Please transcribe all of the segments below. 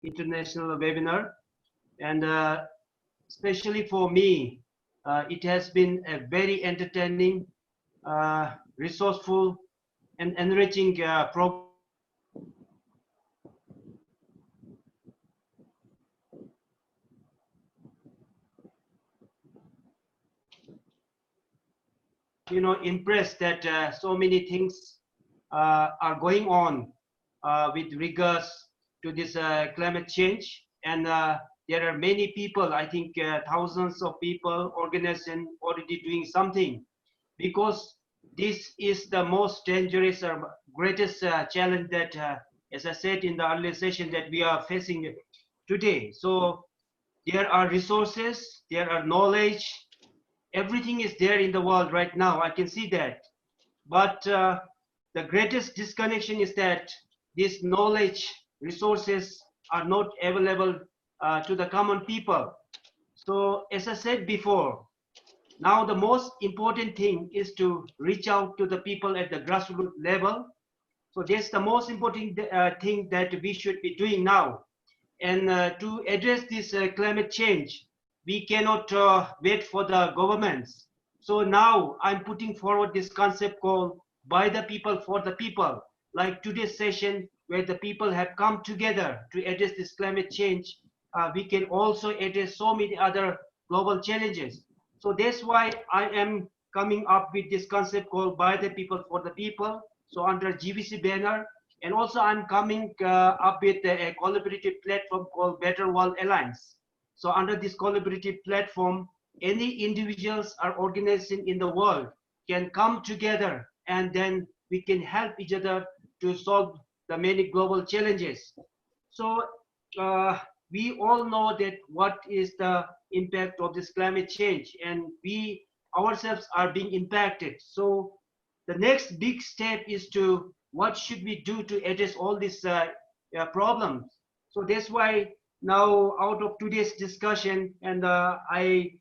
international webinar, and especially for me, it has been a very entertaining, resourceful, and enriching program. Impressed that so many things are going on with regards to this climate change, and there are many people, I think thousands of people, organizations already doing something, because this is the most dangerous or greatest challenge that, as I said in the earlier session, that we are facing today. So there are resources, there are knowledge, everything is there in the world right now. I can see that. But the greatest disconnection is that these knowledge resources are not available to the common people. So as I said before, now the most important thing is to reach out to the people at the grassroots level. So that's the most important thing that we should be doing now. And to address this climate change, we cannot wait for the governments. So now I'm putting forward this concept called by the people for the people, like today's session where the people have come together to address this climate change. We can also address so many other global challenges. So that's why I am coming up with this concept called by the people for the people. So under GBC banner, and also I'm coming up with a collaborative platform called Better World Alliance. So under this collaborative platform, any individuals or organization in the world can come together, and then we can help each other to solve the many global challenges. So we all know that what is the impact of this climate change, and we ourselves are being impacted. So the next big step is to what should we do to address all these problems. So that's why now out of today's discussion, and I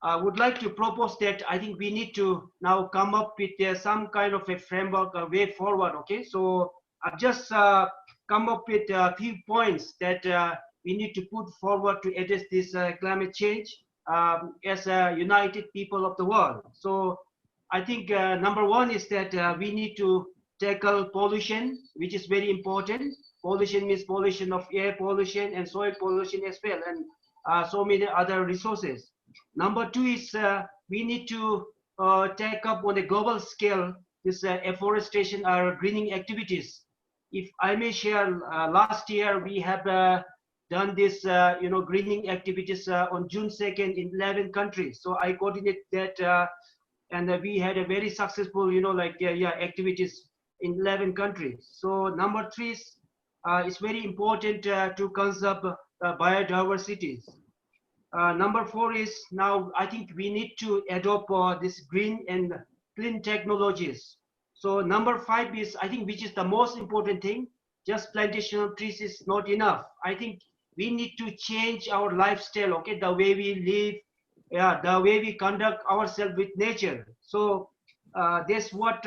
would like to propose that I think we need to now come up with some kind of a framework, a way forward. Okay, so I've just come up with a few points that we need to put forward to address this climate change as a united people of the world. So I think number one is that we need to tackle pollution, which is very important. Pollution means pollution of air pollution and soil pollution as well, and so many other resources. Number two is we need to take up on a global scale this afforestation or greening activities. If I may share, last year we have done this, greening activities on June 2nd in 11 countries. So I coordinate that, and we had a very successful, activities in 11 countries. So number three is it's very important to conserve biodiversity. Number four is now I think we need to adopt this green and clean technologies. So number five is I think which is the most important thing. Just plantation of trees is not enough. I think we need to change our lifestyle. Okay, the way we live, yeah, the way we conduct ourselves with nature. So that's what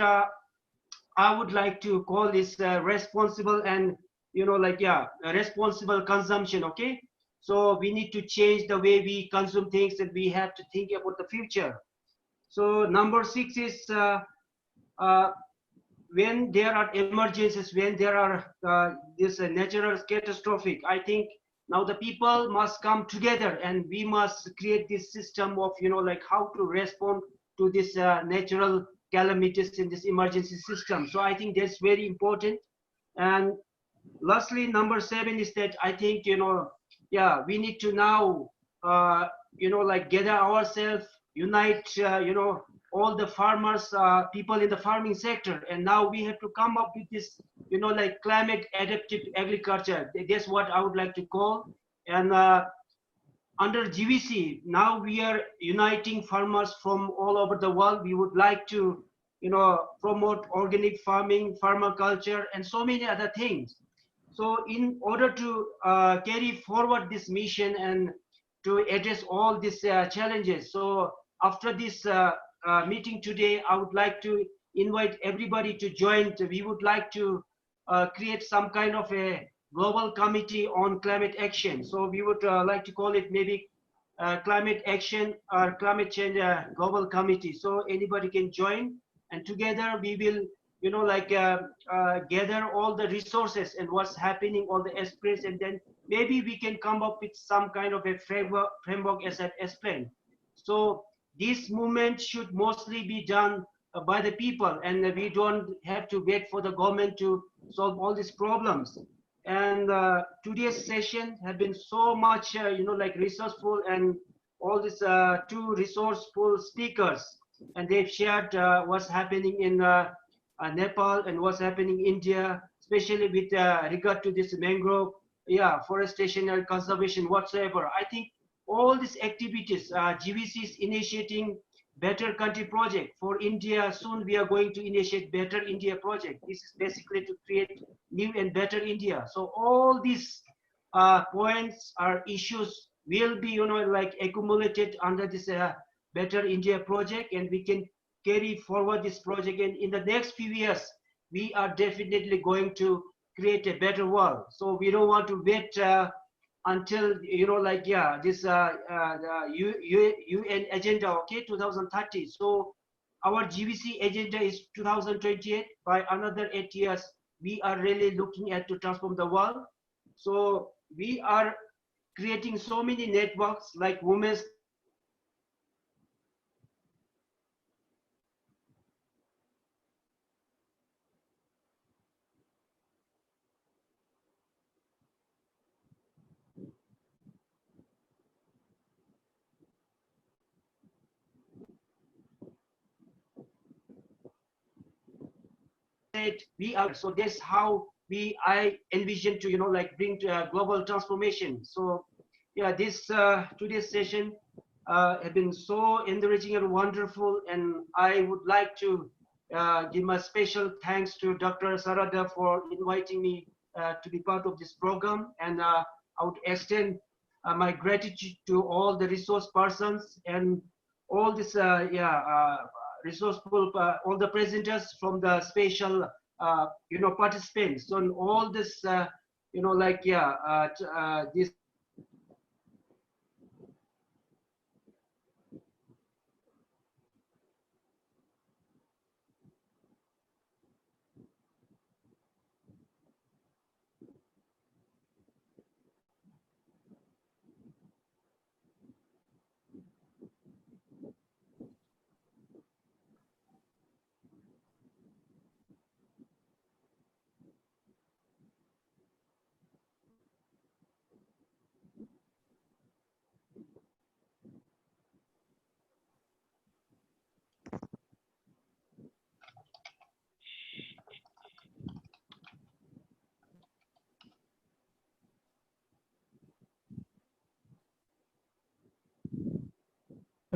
I would like to call this responsible and responsible consumption. Okay, so we need to change the way we consume things, and we have to think about the future. So number six is uh, when there are emergencies, when there are this natural catastrophic, I think now the people must come together, and we must create this system of how to respond to this natural calamities in this emergency system. So I think that's very important. And lastly, number seven is that I think we need to now gather ourselves, unite all the farmers, people in the farming sector, and now we have to come up with this climate adaptive agriculture. That's what I would like to call. And under GVC, now we are uniting farmers from all over the world. We would like to promote organic farming, permaculture, and so many other things. So in order to carry forward this mission and to address all these challenges, so after this meeting today, I would like to invite everybody to join. We would like to create some kind of a global committee on climate action. So we would like to call it maybe climate action or climate change global committee. So anybody can join, and together we will, gather all the resources and what's happening, all the experts, and then maybe we can come up with some kind of a framework as I explained. So this movement should mostly be done by the people, and we don't have to wait for the government to solve all these problems. And today's session have been so much, resourceful, and all these two resourceful speakers, and they've shared what's happening in Nepal and what's happening in India, especially with regard to this mangrove, forestation and conservation whatsoever. I think all these activities, GVC is initiating Better Country Project for India. Soon we are going to initiate Better India Project. This is basically to create new and better India. So all these points or issues will be, accumulated under this Better India Project, and we can carry forward this project. And in the next few years, we are definitely going to create a better world. So we don't want to wait until this UN agenda, okay, 2030. So our GVC agenda is 2028. By another 8 years, we are really looking at to transform the world. So we are creating so many networks like women's we are. So that's how I envision to bring to global transformation. So yeah, this today's session have been so encouraging and wonderful, and I would like to give my special thanks to Dr. Sarada for inviting me to be part of this program, and I would extend my gratitude to all the resource persons and all this resourceful, all the presenters from the special participants on all this this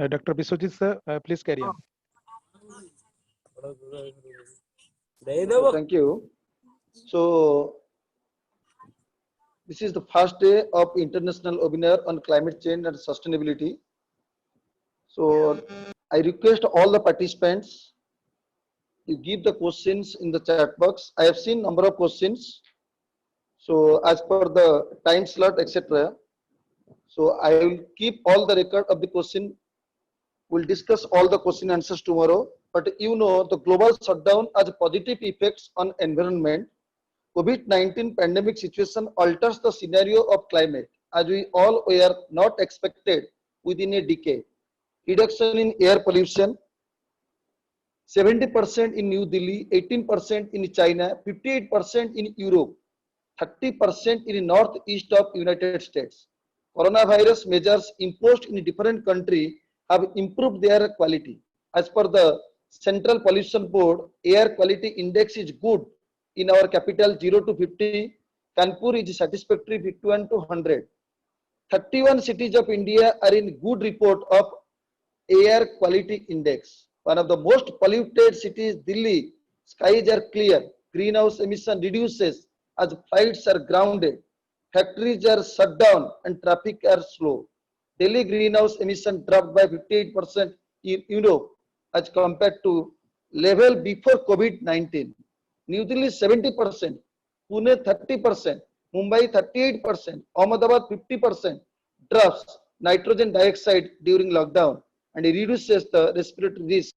Dr. Biswajit sir, please carry on. Thank you. So this is the first day of International Webinar on Climate Change and Sustainability. So I request all the participants to give the questions in the chat box. I have seen number of questions. So as per the time slot, etc. So I will keep all the record of the question. We'll discuss all the question answers tomorrow. But the global shutdown has positive effects on environment. COVID-19 pandemic situation alters the scenario of climate, as we all were not expected within a decade. Reduction in air pollution, 70% in New Delhi, 18% in China, 58% in Europe, 30% in northeast of United States. Coronavirus measures imposed in different countries have improved their quality. As per the Central Pollution Board, air quality index is good in our capital 0 to 50. Kanpur is satisfactory 51 to 100. 31 cities of India are in good report of air quality index. One of the most polluted cities, Delhi, skies are clear, greenhouse emission reduces as flights are grounded, factories are shut down and traffic are slow. Delhi greenhouse emission dropped by 58% in Europe as compared to level before COVID-19. New Delhi 70%, Pune 30%, Mumbai 38%, Ahmedabad 50% drops nitrogen dioxide during lockdown and reduces the respiratory risk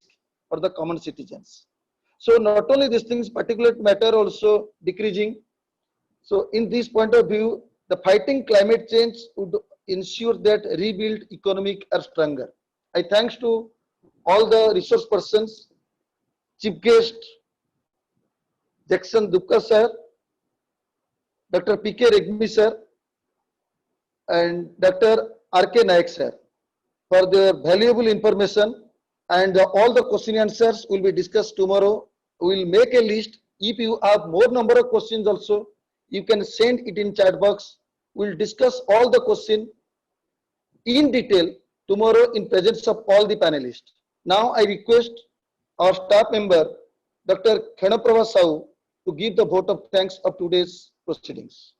for the common citizens. So not only these things, particulate matter also decreasing. So in this point of view, the fighting climate change would ensure that rebuild economic are stronger. I thanks to all the resource persons, chief guest Jackson Dukpa sir, Dr. P.K. Regmi sir, and Dr. R.K. Naik sir for their valuable information, and all the question answers will be discussed tomorrow. We will make a list. If you have more number of questions also, you can send it in chat box. We will discuss all the question in detail tomorrow in presence of all the panelists. Now I request our staff member, Dr. Khenaprabha Sahu, to give the vote of thanks of today's proceedings.